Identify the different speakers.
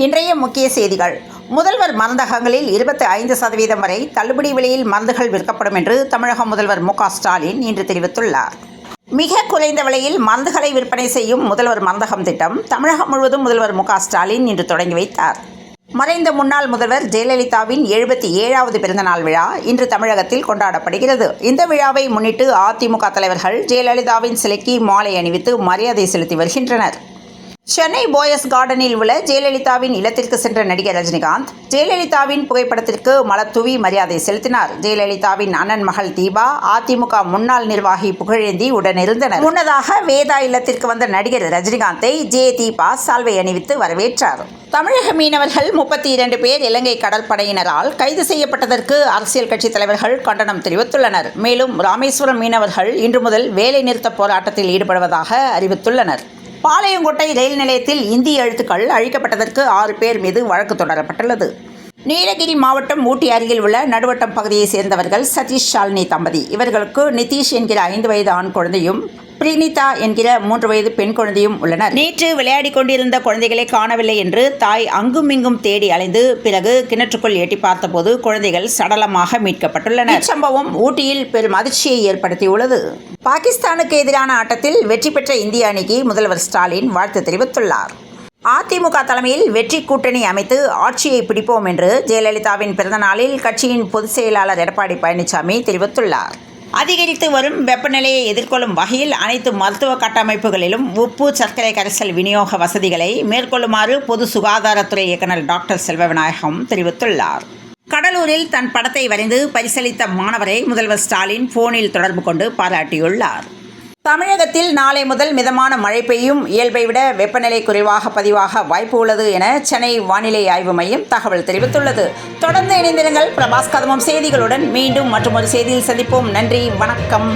Speaker 1: இன்றைய முக்கிய செய்திகள். முதல்வர் மருந்தகங்களில் 25% வரை தள்ளுபடி விலையில் மருந்துகள் விற்கப்படும் என்று தமிழக முதல்வர் மு க ஸ்டாலின் இன்று தெரிவித்துள்ளார். மிக குறைந்த விலையில் மருந்துகளை விற்பனை செய்யும் முதல்வர் மருந்தகம் திட்டம் தமிழகம் முழுவதும் முதல்வர் மு க ஸ்டாலின் இன்று தொடங்கி வைத்தார். மறைந்த முன்னாள் முதல்வர் ஜெயலலிதாவின் 77வது பிறந்தநாள் விழா இன்று தமிழகத்தில் கொண்டாடப்படுகிறது. இந்த விழாவை முன்னிட்டு அதிமுக தலைவர்கள் ஜெயலலிதாவின் சிலைக்கு மாலை அணிவித்து மரியாதை செலுத்தி வருகின்றனர். சென்னை போயஸ் கார்டனில் உள்ள ஜெயலலிதாவின் இல்லத்திற்கு சென்ற நடிகர் ரஜினிகாந்த் ஜெயலலிதாவின் புகைப்படத்திற்கு மலர் தூவி மரியாதை செலுத்தினார். ஜெயலலிதாவின் அண்ணன் மகள் தீபா, அதிமுக முன்னாள் நிர்வாகி புகழேந்தி உடனிருந்தனர். முன்னதாக வேதா இல்லத்திற்கு வந்த நடிகர் ரஜினிகாந்தை தீபா சால்வை அணிவித்து வரவேற்றார். தமிழக மீனவர்கள் 32 பேர் இலங்கை கடற்படையினரால் கைது செய்யப்பட்டதற்கு அரசியல் கட்சித் தலைவர்கள் கண்டனம் தெரிவித்துள்ளனர். மேலும் ராமேஸ்வரம் மீனவர்கள் இன்று முதல் வேலை நிறுத்த போராட்டத்தில் ஈடுபடுவதாக அறிவித்துள்ளனர். பாளையங்கோட்டை ரயில் நிலையத்தில் இந்திய எழுத்துக்கள் அழிக்கப்பட்டதற்கு 6 பேர் மீது வழக்கு தொடரப்பட்டுள்ளது. நீலகிரி மாவட்டம் ஊட்டி அருகில் உள்ள நடுவட்டம் பகுதியைச் சேர்ந்தவர்கள் சதீஷ் ஷாலினி தம்பதி. இவர்களுக்கு நிதிஷ் என்கிற 5 வயது ஆண் குழந்தையும் பிரினிதா என்கிற 3 வயது பெண் குழந்தையும் உள்ளனர். நேற்று விளையாடிக் கொண்டிருந்த குழந்தைகளை காணவில்லை என்று தாய் அங்கும் இங்கும் தேடி அலைந்து பிறகு கிணற்றுக்குள் எட்டி பார்த்தபோது குழந்தைகள் சடலமாக மீட்கப்பட்டுள்ளனர். இச்சம்பவம் ஊட்டியில் பெரும் அதிர்ச்சியை ஏற்படுத்தியுள்ளது. பாகிஸ்தானுக்கு எதிரான ஆட்டத்தில் வெற்றி பெற்ற இந்திய அணிக்கு முதல்வர் ஸ்டாலின் வாழ்த்து தெரிவித்துள்ளார். அதிமுக தலைமையில் வெற்றி கூட்டணி அமைத்து ஆட்சியை பிடிப்போம் என்று ஜெயலலிதாவின் பிறந்தநாளில் கட்சியின் பொதுச் செயலாளர் எடப்பாடி பழனிசாமி தெரிவித்துள்ளார். அதிகரித்து வரும் வெப்பநிலையை எதிர்கொள்ளும் வகையில் அனைத்து மருத்துவ கட்டமைப்புகளிலும் உப்பு சர்க்கரை கரைசல் விநியோக வசதிகளை மேற்கொள்ளுமாறு பொது சுகாதாரத்துறை இயக்குநர் டாக்டர் செல்வவிநாயகம் தெரிவித்துள்ளார். கடலூரில் தன் படத்தை வரைந்து பரிசளித்த மாணவரை முதல்வர் ஸ்டாலின் போனில் தொடர்பு கொண்டு பாராட்டியுள்ளார். தமிழகத்தில் நாளை முதல் மிதமான மழை பெய்யும், இயல்பை விட வெப்பநிலை குறைவாக பதிவாக வாய்ப்பு உள்ளது என சென்னை வானிலை ஆய்வு மையம் தகவல் தெரிவித்துள்ளது. தொடர்ந்து இணைந்திருங்கள் பிரபாஸ் கதமம் செய்திகளுடன். மீண்டும் மற்றொரு செய்தியில் சந்திப்போம். நன்றி, வணக்கம்.